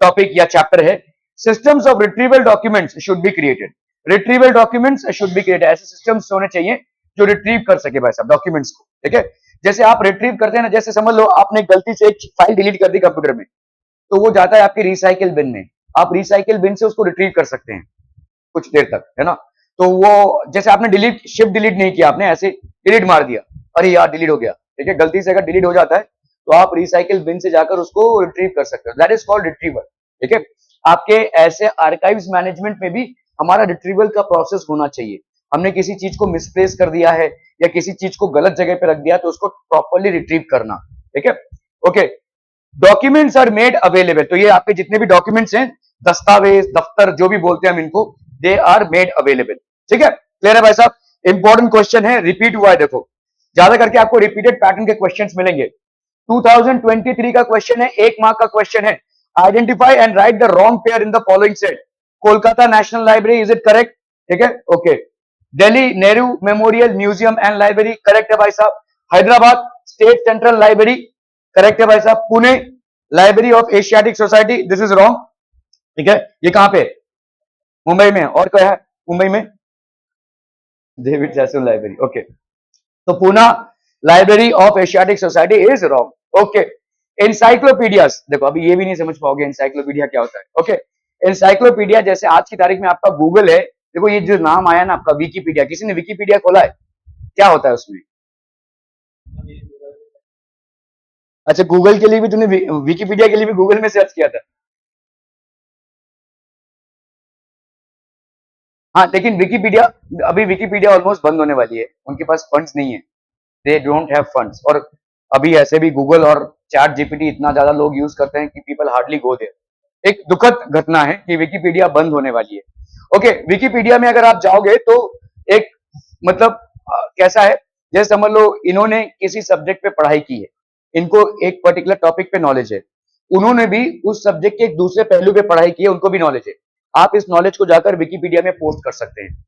टॉपिक या चैप्टर है। Systems of retrieval documents should be created. Retrieval documents should be created. ऐसे सिस्टम्स होने चाहिए जो रिट्रीव कर सके भाई साहब डॉक्यूमेंट्स को। ठीक है, जैसे आप रिट्रीव करते हैं ना, जैसे समझ लो आपने गलती से एक फाइल डिलीट कर दी कंप्यूटर में, तो वो जाता है आपके रिसाइकिल बिन में। आप रिसाइकिल बिन से उसको रिट्रीव कर सकते हैं कुछ देर तक, है ना। तो वो जैसे आपने डिलीट, शिफ्ट डिलीट नहीं किया, आपने ऐसे डिलीट मार दिया, अरे यार डिलीट हो गया। ठीक है, गलती से अगर डिलीट हो जाता है तो आप रिसाइकिल बिन से जाकर उसको रिट्रीव कर सकते हो। That is called retrieval. ठीक है, आपके ऐसे आर्काइव्स मैनेजमेंट में भी हमारा रिट्रीवल का प्रोसेस होना चाहिए। हमने किसी चीज को मिसप्लेस कर दिया है या किसी चीज को गलत जगह पे रख दिया, तो उसको प्रॉपरली रिट्रीव करना। ठीक है, okay. Documents are made available, तो ये आपके जितने भी डॉक्यूमेंट्स हैं, दस्तावेज, दफ्तर, जो भी बोलते हैं हम इनको, दे आर मेड अवेलेबल। ठीक है, क्लियर है भाई साहब। इंपॉर्टेंट क्वेश्चन है, रिपीट हुआ है, देखो ज्यादा करके आपको रिपीटेड पैटर्न के क्वेश्चंस मिलेंगे। 2023 का क्वेश्चन है, 1 मार्क का क्वेश्चन है। Identify and right the wrong pair in the following set. Kolkata national library, is it correct? ठीक है, okay. Delhi Nehru memorial museum and library, correct है भाई साहब। Hyderabad state central library, correct है भाई साहब। Pune library of Asiatic society, this is wrong. ठीक है, ये कहां पे? मुंबई में। और क्या है मुंबई में? David Sassoon library, okay. तो Poona library of Asiatic society is wrong. Okay, encyclopedias, देखो अभी ये भी नहीं समझ पाओगे एनसाइक्लोपीडिया क्या होता है। ओके, एनसाइक्लोपीडिया जैसे आज की तारीख में आपका गूगल है, देखो ये जो नाम आया ना आपका विकीपीडिया, किसी ने विकीपीडिया खोला है? क्या होता है उसमें? अच्छा, गूगल के लिए भी तुमने विकीपीडिया के लिए भी गूगल में सर्च किया था? हाँ, लेकिन विकीपीडिया, अभी विकीपीडिया ऑलमोस्ट बंद होने वाली है, उनके पास फंड्स नहीं है, दे डोंट हैव फंड्स। और अभी ऐसे भी गूगल और चैट जीपीटी इतना ज्यादा लोग यूज करते हैं कि पीपल हार्डली गो देयर। एक दुखद घटना है कि विकीपीडिया बंद होने वाली है। ओके, विकीपीडिया में अगर आप जाओगे तो एक, मतलब कैसा है, जैसे समझ लो इन्होंने किसी सब्जेक्ट पे पढ़ाई की है, इनको एक पर्टिकुलर टॉपिक पे नॉलेज है, उन्होंने भी उस सब्जेक्ट के एक दूसरे पहलू पे पढ़ाई की है, उनको भी नॉलेज है। आप इस नॉलेज को जाकर विकीपीडिया में पोस्ट कर सकते हैं,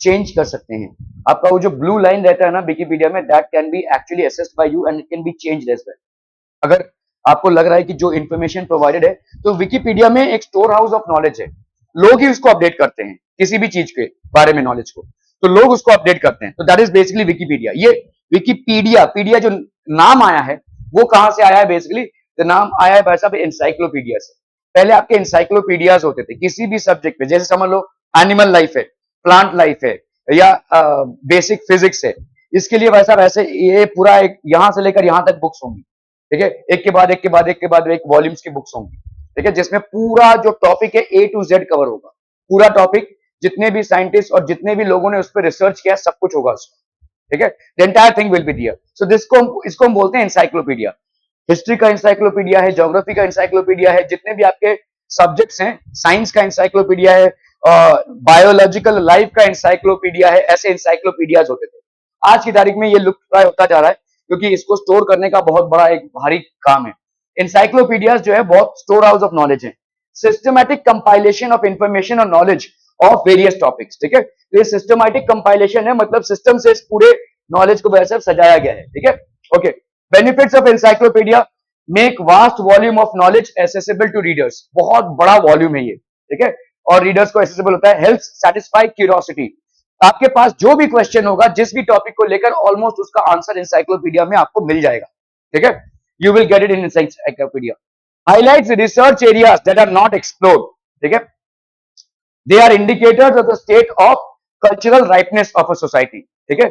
चेंज कर सकते हैं। आपका वो जो ब्लू लाइन रहता है ना विकीपीडिया में, that can be actually assessed by you and it can be changed as well. अगर आपको लग रहा है कि जो इंफॉर्मेशन प्रोवाइडेड है, तो विकीपीडिया में एक स्टोर हाउस ऑफ नॉलेज है, लोग ही उसको अपडेट करते हैं, किसी भी चीज के बारे में नॉलेज को, तो लोग उसको अपडेट करते हैं। तो दैट इज बेसिकली विकीपीडिया। ये विकीपीडिया, पीडिया जो नाम आया है वो कहां से आया है? बेसिकली तो नाम आया है भाई साहब एनसाइक्लोपीडिया से। पहले आपके एनसाइक्लोपीडियाज होते थे किसी भी सब्जेक्ट पे, जैसे समझ लो एनिमल लाइफ है, प्लांट लाइफ है, या बेसिक फिजिक्स है, इसके लिए भाई साहब ऐसे ये पूरा एक यहां से लेकर यहां तक बुक्स होंगी। ठीक है, एक के बाद एक के बाद एक के बाद एक वॉल्यूम्स की बुक्स होंगी। ठीक है, जिसमें पूरा जो टॉपिक है A to Z कवर होगा, पूरा टॉपिक, जितने भी साइंटिस्ट और जितने भी लोगों ने उस पर रिसर्च किया सब कुछ होगा उसमें। ठीक है, the entire thing will be there. So इसको हम बोलते हैं इंसाइक्लोपीडिया। हिस्ट्री का इंसाइक्लोपीडिया है, ज्योग्राफी का इंसाइक्लोपीडिया है, जितने भी आपके सब्जेक्ट्स हैं, साइंस का इंसाइक्लोपीडिया है, बायोलॉजिकल लाइफ का इंसाइक्लोपीडिया है, ऐसे इंसाइक्लोपीडियाज होते थे। आज की तारीख में ये लुप्त होता जा रहा है, क्योंकि इसको स्टोर करने का बहुत बड़ा एक भारी काम है। इंसाइक्लोपीडियाज जो है बहुत स्टोर हाउस ऑफ नॉलेज है, सिस्टमैटिक कंपाइलेशन ऑफ इंफॉर्मेशन और नॉलेज ऑफ वेरियस टॉपिक्स। ठीक है, तो ये सिस्टमैटिक कंपाइलेशन है, मतलब सिस्टम से इस पूरे नॉलेज को वैसे सजाया गया है। ठीक है, okay. Benefits of encyclopedia: make vast volume of knowledge accessible to readers. बहुत बड़ा वॉल्यूम है ये, ठीक है, और रीडर्स को एसेसिबल होता है। Help satisfy curiosity. आपके पास जो भी क्वेश्चन होगा, जिस भी टॉपिक को लेकर, ऑलमोस्ट उसका आंसर इंसाइक्लोपीडिया में आपको मिल जाएगा। ठीक है, you will get it in encyclopedia. Highlights research areas that are not explored. ठीक है, they are indicators of the state of cultural ripeness of a society. ठीक है,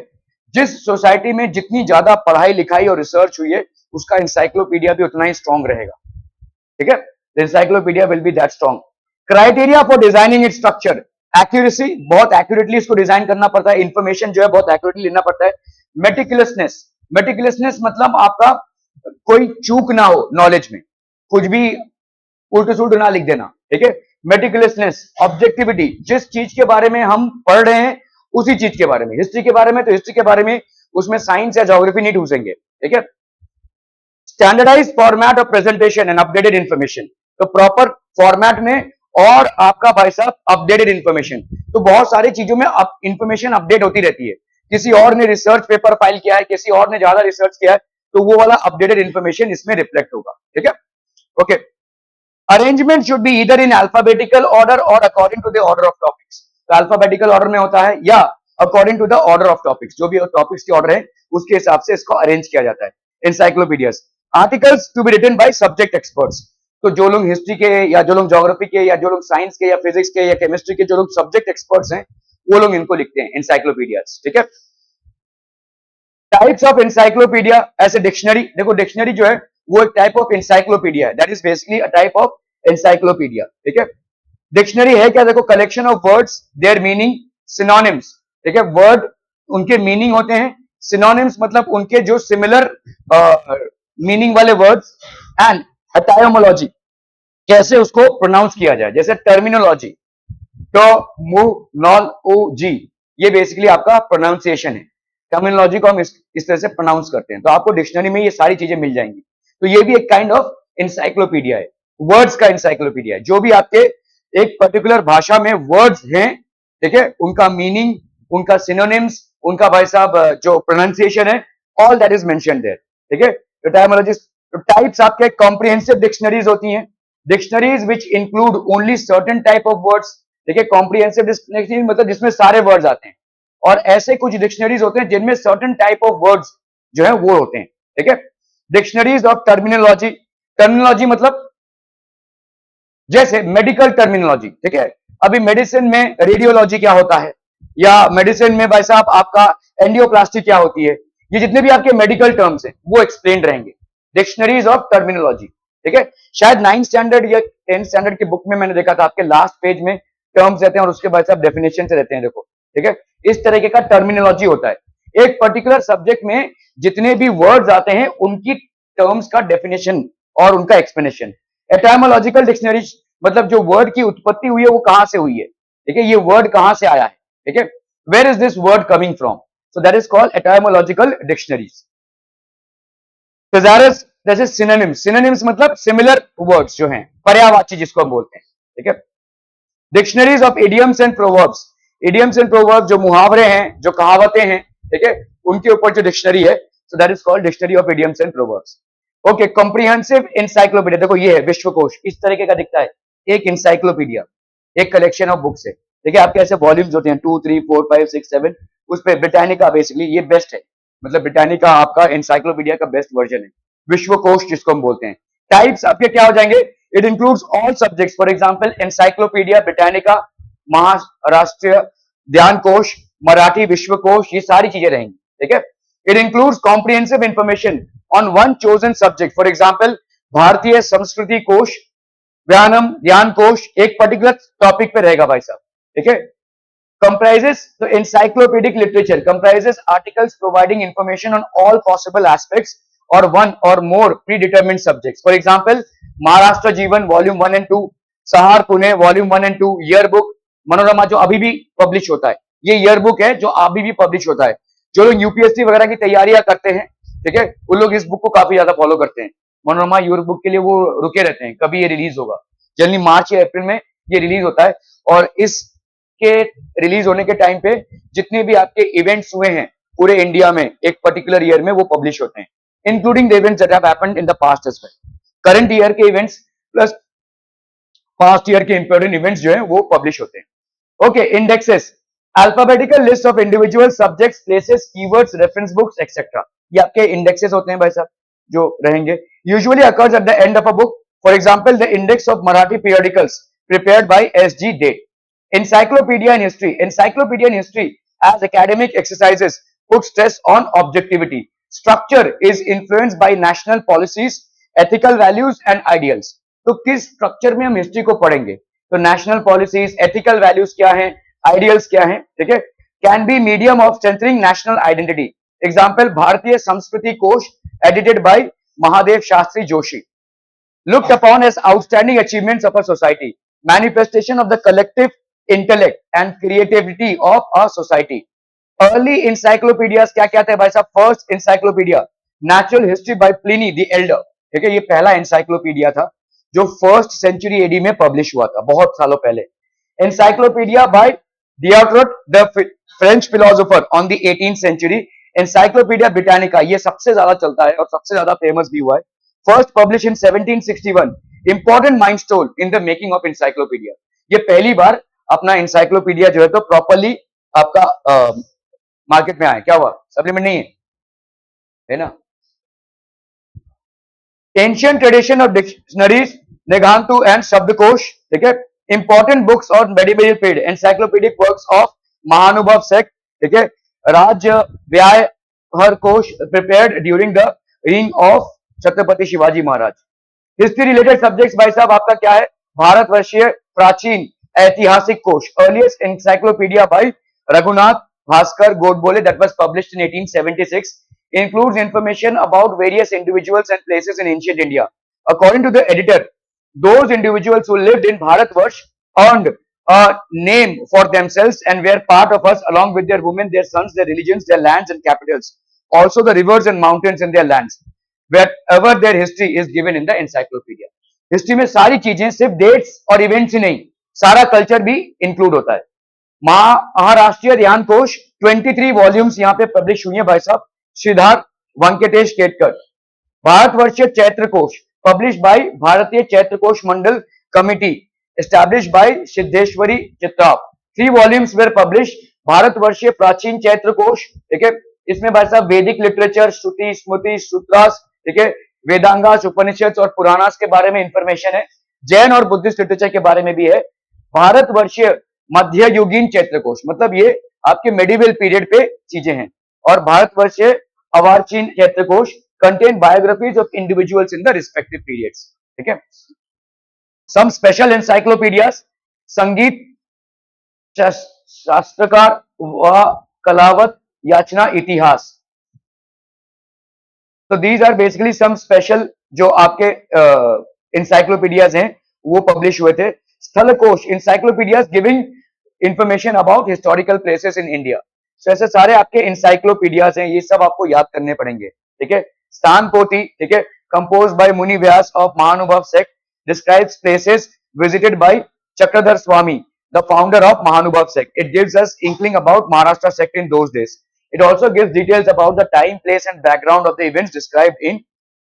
जिस सोसाइटी में जितनी ज्यादा पढ़ाई लिखाई और रिसर्च हुई है, उसका इंसाइक्लोपीडिया भी उतना ही स्ट्रॉन्ग रहेगा। ठीक है, the encyclopedia will be that strong. Criteria for designing it structure: accuracy, बहुत एक्यूरेटली इसको डिजाइन करना पड़ता है, इंफॉर्मेशन जो है बहुत एक्यूरेटली लेना पड़ता है। मेटिकुलसनेस, मेटिकुलसनेस मतलब आपका कोई चूक ना हो नॉलेज में, कुछ भी उल्टे सुल्टे ना लिख देना। ठीक है, मेटिकुलसनेस। ऑब्जेक्टिविटी, जिस चीज के बारे में हम पढ़ रहे हैं उसी चीज के बारे में, हिस्ट्री के बारे में तो हिस्ट्री के बारे में, उसमें साइंस या ज्योग्राफी नहीं ढूंढेंगे। ठीक है, standardize format of presentation and updated information, तो प्रॉपर फॉर्मेट में और आपका भाई साहब अपडेटेड इंफॉर्मेशन, तो बहुत सारी चीजों में इंफॉर्मेशन अपडेट होती रहती है। किसी और ने रिसर्च पेपर फाइल किया है, किसी और ने ज्यादा रिसर्च किया है, तो वो वाला अपडेटेड इंफॉर्मेशन इसमें रिफ्लेक्ट होगा। ठीक है, okay. Arrangement should be either in alphabetical order और according to the order of topics, तो अल्फाबेटिकल ऑर्डर में होता है या according to the order of topics, जो भी टॉपिक्स के ऑर्डर है उसके हिसाब से इसको अरेंज किया जाता है। Encyclopedias. Articles to be written by subject experts, तो जो लोग हिस्ट्री के या जो लोग ज्योग्राफी के या जो लोग साइंस के या फिजिक्स के या केमिस्ट्री के जो लोग सब्जेक्ट एक्सपर्ट्स हैं, वो लोग इनको लिखते हैं इंसाइक्लोपीडियाज। ठीक है, टाइप्स ऑफ इंसाइक्लोपीडिया ऐसे डिक्शनरी, देखो डिक्शनरी जो है वो एक टाइप ऑफ इंसाइक्लोपीडिया है, that is basically a type of encyclopedia. ठीक है, डिक्शनरी है क्या, देखो collection of words, there meaning, synonyms. ठीक है, वर्ड उनके मीनिंग होते हैं, सिनोनिम्स मतलब उनके जो सिमिलर मीनिंग वाले वर्ड्स, एंड एटाइमोलॉजी, कैसे उसको प्रोनाउंस किया जाए, जैसे टर्मिनोलॉजी, तो मु नॉल ओ जी, ये बेसिकली आपका प्रोनाउंसिएशन है। टर्मिनोलॉजी को हम इस तरह से प्रोनाउंस करते हैं, तो आपको डिक्शनरी में ये सारी चीजें मिल जाएंगी। तो ये भी एक काइंड ऑफ इंसाइक्लोपीडिया है, वर्ड्स का इंसाइक्लोपीडिया है। जो भी आपके एक पर्टिकुलर भाषा में वर्ड्स हैं, ठीक है, उनका मीनिंग, उनका सिनोनिम्स, उनका भाई साहब जो प्रोनाउंसिएशन है, all that is mentioned there. ठीक है, तो टाइमोलॉजी, तो टाइप्स आपके कॉम्प्रिहेंसिव डिक्शनरीज होती हैं, dictionaries which include only certain type of words. ठीक है, कॉम्प्रिहेंसिव डिक्शनरी मतलब जिसमें सारे वर्ड्स आते हैं, और ऐसे कुछ डिक्शनरीज होते हैं जिनमें सर्टेन टाइप ऑफ वर्ड्स जो है वो होते हैं। ठीक है, डिक्शनरीज ऑफ टर्मिनोलॉजी, टर्मिनोलॉजी मतलब जैसे मेडिकल टर्मिनोलॉजी। ठीक है, अभी मेडिसिन में रेडियोलॉजी क्या होता है, या मेडिसिन में भाई साहब आपका एंजियोप्लास्टी क्या होती है, ये जितने भी आपके मेडिकल टर्म्स हैं वो एक्सप्लेन रहेंगे, डिक्शनरीज ऑफ टर्मिनोलॉजी। ठीक है, शायद 9th स्टैंडर्ड या 10th स्टैंडर्ड की बुक में मैंने देखा था, आपके लास्ट पेज में टर्म्स रहते हैं और उसके बाद साहब डेफिनेशन से रहते हैं, देखो। ठीक है, इस तरीके का टर्मिनोलॉजी होता है। एक पर्टिकुलर सब्जेक्ट में जितने भी वर्ड्स आते हैं उनकी टर्म्स का डेफिनेशन और उनका एक्सप्लेनेशन। एटाइमोलॉजिकल डिक्शनरी मतलब जो वर्ड की उत्पत्ति हुई है वो कहां से हुई है, ठीक है, ये वर्ड कहां से आया है, ठीक है, where is this word coming from, so that is called etymological dictionaries. Thesaurus जैसे सिनोनिम्स, सिनोनिम्स मतलब सिमिलर वर्ड्स जो हैं, पर्यायवाची जिसको हम बोलते हैं। ठीक है, dictionaries of idioms and proverbs, idioms and proverbs जो मुहावरे हैं, जो कहावतें हैं, ठीक है, उनके ऊपर जो डिक्शनरी है, सो that is called dictionary of idioms and proverbs. Okay, comprehensive encyclopedia, देखो ये है विश्वकोश, इस तरीके का दिखता है, एक इंसाइक्लोपीडिया, एक कलेक्शन ऑफ बुक्स है। ठीक है, आपके ऐसे वॉल्यूम्स होते हैं 2 3 4 5 6 7, उस पे ब्रिटानिका बेसिकली ये बेस्ट है, मतलब ब्रिटानिका आपका इंसाइक्लोपीडिया का बेस्ट वर्जन है, विश्वकोश जिसको हम बोलते हैं। टाइप्स आपके क्या हो जाएंगे, it includes all subjects, for example encyclopedia Britannica, महाराष्ट्रीय ध्यान कोश, मराठी विश्वकोश, ये सारी चीजें रहेंगी। ठीक है, it includes comprehensive information on one chosen subject, for example भारतीय संस्कृति कोश, व्यानम ज्ञान कोश, एक पर्टिकुलर टॉपिक पे रहेगा भाई साहब। ठीक है, comprises the encyclopedic literature comprises articles providing information on all possible aspects or one or more predetermined subjects. For example, Maharashtra Jeevan volume 1 and 2, Sahar Pune volume 1 and 2, yearbook Manorama जो अभी भी publish होता है, ये ईयरबुक है जो अभी भी पब्लिश होता है. जो लोग यूपीएससी वगैरह की तैयारियां करते हैं, ठीक है, उन लोग इस बुक को काफी ज्यादा फॉलो करते हैं. मनोरमा ईयरबुक के लिए वो रुके रहते हैं कभी ये रिलीज होगा. जनरली मार्च या अप्रैल में ये रिलीज होता है और इसके रिलीज होने के टाइम पे जितने भी आपके इवेंट्स हुए हैं पूरे इंडिया में एक पर्टिकुलर ईयर में वो पब्लिश होते हैं, including the events that have happened in the past as well. Current year के इवेंट्स प्लस पास्ट ईयर के इंपॉर्टेंट इवेंट्स जो है वो पब्लिश होते हैं. Okay, indexes alphabetical list of individual subjects, places, keywords, reference books etcetera. ये आपके indexes होते हैं भाई साहब जो रहेंगे. Usually occurs at the end of a book. For example, the index of Marathi periodicals prepared by SG Date. Encyclopedia in history. Encyclopedia in history as academic exercises put stress on objectivity. Structure is influenced by national policies, ethical values and ideals. तो किस structure में हम history को पढ़ेंगे? तो national policies, ethical values क्या हैं, ideals क्या हैं, ठीक है. Can be medium of strengthening national identity. Example, भारतीय संस्कृति कोश edited by Mahadev Shastri Joshi. Looked upon as outstanding achievements of a society, manifestation of the collective intellect and creativity of a society. Early encyclopedias क्या क्या थे भाई साहब? First encyclopedia natural history by Pliny the elder, ठीक है, ये पहला encyclopedia था जो फर्स्ट सेंचुरी एडी में पब्लिश हुआ था, बहुत सालों पहले. Encyclopedia by Diderot the French philosopher on the 18th century. Encyclopedia Britannica ये सबसे ज्यादा चलता है और सबसे ज्यादा फेमस भी हुआ है. First published in 1761. Important milestone in the making of encyclopedia. ये पहली बार अपना encyclopedia जो है तो properly आपका मार्केट में आया. क्या हुआ? सप्लीमेंट नहीं है ना? Ancient tradition of dictionaries, Nighantu and शब्दकोश, ठीक है. Important books on medieval period, encyclopedic works of Mahanubhav sect, ठीक है. राज्य व्याहर कोश prepared during the reign of Chhatrapati Shivaji Maharaj. History related subjects भाई साहब आपका क्या है? Bharatvarshiya Prachin Aitihasik Kosh, earliest encyclopedia by Raghunath Bhaskar Godbole that was published in 1876, includes information about various individuals and places in ancient India. According to the editor, those individuals who lived in Bharatvarsh earned a name for themselves and were part of us along with their women, their sons, their religions, their lands and capitals, also the rivers and mountains in their lands, wherever their history is given in the encyclopedia. History में सारी चीजें सिर्फ dates और events ही नहीं, सारा culture भी include होता है. महाराष्ट्रीय ध्यान कोश 23 वॉल्यूम्स यहाँ पे पब्लिश हुई है भाई साहब, सिद्धार्थ वेंकटेश केतकर. भारतवर्षीय चैत्र कोश publish by Bharatiya Chaitra Kosh Mandal committee established by Siddheshwari Chitrav. 3 volumes were publish. Bharatvarshiya Prachin Chaitra कोश, ठीक है, इसमें भाई साहब वैदिक लिटरेचर, श्रुति, स्मृति, सूत्रास, ठीक है, वेदांगास, उपनिषद और पुराणास के बारे में इंफॉर्मेशन है. जैन और बुद्धिस्ट लिटरेचर के बारे में भी है. भारतवर्षीय मध्ययुगीन चैत्रकोश, मतलब ये आपके मेडिवल पीरियड पे चीजें हैं. और Bharatvarshiya Arvachin Chaitrakosh contain biographies of individuals in the respective periods, ठीक है. सम स्पेशल एनसाइक्लोपीडियाज, संगीत शास्त्रकार व कलावत याचना इतिहास. तो these are basically some special जो आपके इंसाइक्लोपीडियाज हैं वो पब्लिश हुए थे. Sthal Kosh, encyclopedias giving information about historical places in India. तो ऐसे सारे आपके इंसाइक्लोपीडियाज हैं, ये सब आपको याद करने पड़ेंगे, ठीक है. स्थान पोथी, ठीक है, compose by Muni Vyas of Mahanubhav sect, describes places visited by Chakradhar Swami, the founder of Mahanubhav sect. It gives us inkling about Maharashtra sect in those days. It also gives details about the time, place and background of the events described in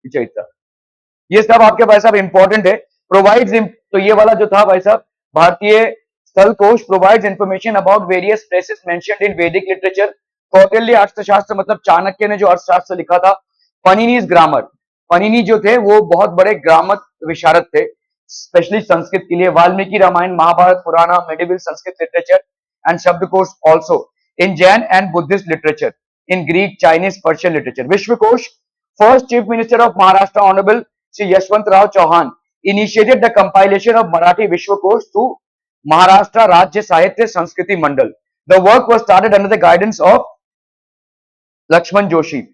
Charitra. ये सब आपके भाई साहब important है. Provides तो ये वाला जो था भाई साहब भारतीय स्थल कोश provides information about various places mentioned in Vedic literature. Kautilya अर्थशास्त्र, मतलब चाणक्य ने जो अर्थशास्त्र लिखा था. Panini's grammar, पनिनी जो थे वो बहुत बड़े ग्रामर विशारद थे, स्पेशली संस्कृत के लिए. Valmiki Ramayan, Mahabharat, Purana, medieval Sanskrit literature and Shabdakosh also in Jain and Buddhist literature, in Greek, Chinese, Persian literature. Vishwakosh, first chief minister of Maharashtra honourable Shri Yashwantrao Chavan initiated the compilation of Marathi Vishwakosh through Maharashtra राज्य साहित्य संस्कृति मंडल. The work was started under the guidance of Lakshman Joshi.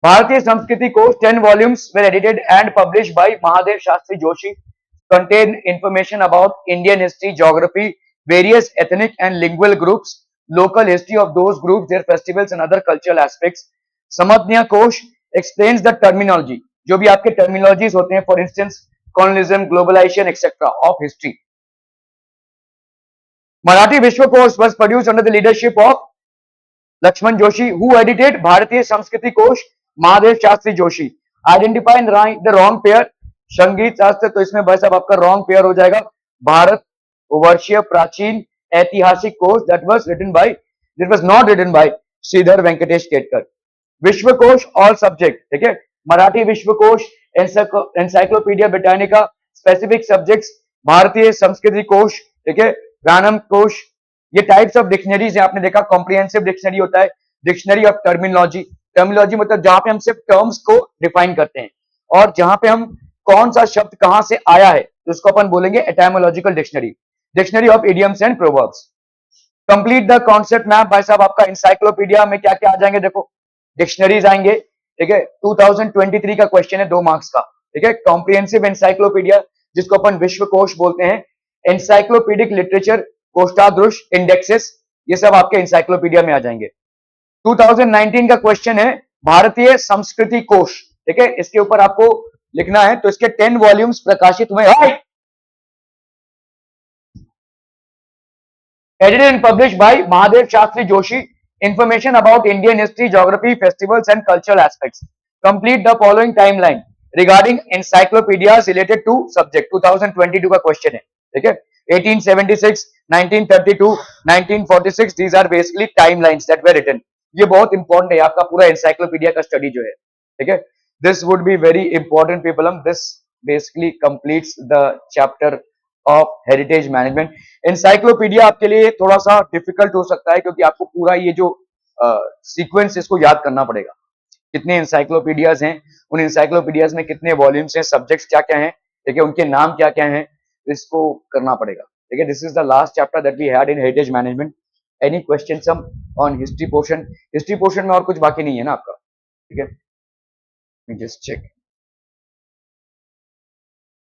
Bharatiya Samskriti Kosh, 10 volumes were edited and published by Mahadev Shastri Joshi, contain information about Indian history, geography, various ethnic and lingual groups, local history of those groups, their festivals and other cultural aspects. Samadhya Kosh explains the terminology, जो भी आपके terminologies होते हैं, for instance, colonialism, globalization, etc. of history. Marathi Vishwakosh was produced under the leadership of Lakshman Joshi, who edited Bharatiya Samskriti Kosh, Mahadev Shastri Joshi. Identify the wrong pair. संगीत शास्त्र, तो इसमें भाई साहब आपका रॉन्ग पेयर हो जाएगा भारत वर्षीय Prachin Aitihasik Kosh, that was not written by Shridhar Venkatesh Ketkar. विश्वकोश ऑल सब्जेक्ट, ठीक है. मराठी विश्वकोश, एनसाइक्लोपीडिया ब्रिटानिका स्पेसिफिक सब्जेक्ट्स, भारतीय संस्कृति कोश, ठीक है, ज्ञानम कोश. ये टाइप्स ऑफ डिक्शनरीज है, आपने देखा कॉम्प्रिहेंसिव डिक्शनरी होता है, डिक्शनरी ऑफ टर्मिनोलॉजी. टर्मिनोलॉजी मतलब जहां पे हम सिर्फ टर्म्स को डिफाइन करते हैं, और जहां पे हम कौन सा शब्द कहां से आया है तो उसको अपन बोलेंगे etymological dictionary. Dictionary of idioms and proverbs. Complete the concept map. भाई साहब आपका इंसाइक्लोपीडिया में क्या क्या आ जाएंगे, देखो डिक्शनरीज आएंगे, ठीक है. 2023 का क्वेश्चन है 2 मार्क्स का, ठीक है. कॉम्प्रिहेंसिव एनसाइक्लोपीडिया जिसको अपन विश्वकोश बोलते हैं, एनसाइक्लोपीडिक लिटरेचर, कोष्टादृश, इंडेक्सेस, ये सब आपके इंसाइक्लोपीडिया में आ जाएंगे. 2019 का क्वेश्चन है भारतीय संस्कृति कोश, ठीक है. इसके ऊपर आपको लिखना है, तो इसके 10 वॉल्यूम्स प्रकाशित हुए, edited and published by Mahadev Shastri Joshi. Information about Indian history, geography, festivals and cultural aspects. Complete the following timeline regarding encyclopedias related to subject. 2022 का क्वेश्चन है, ठीक है. 1876, 1932, 1946, these are basically timelines that were written. ये बहुत important है आपका पूरा encyclopedia का स्टडी जो है, ठीक है. This would be very important people. This basically completes the chapter of heritage management. Encyclopedia आपके लिए थोड़ा सा डिफिकल्ट हो सकता है क्योंकि आपको पूरा ये जो सीक्वेंस इसको याद करना पड़ेगा. कितने encyclopedias हैं, उन encyclopedias में कितने वॉल्यूम्स हैं, सब्जेक्ट्स क्या क्या हैं, ठीक है, उनके नाम क्या क्या हैं, इसको करना पड़ेगा, ठीक है. This is the last chapter that we had in heritage management. Any question some on history portion? History portion में और कुछ बाकी नहीं है ना आपका, ठीक है. Just check.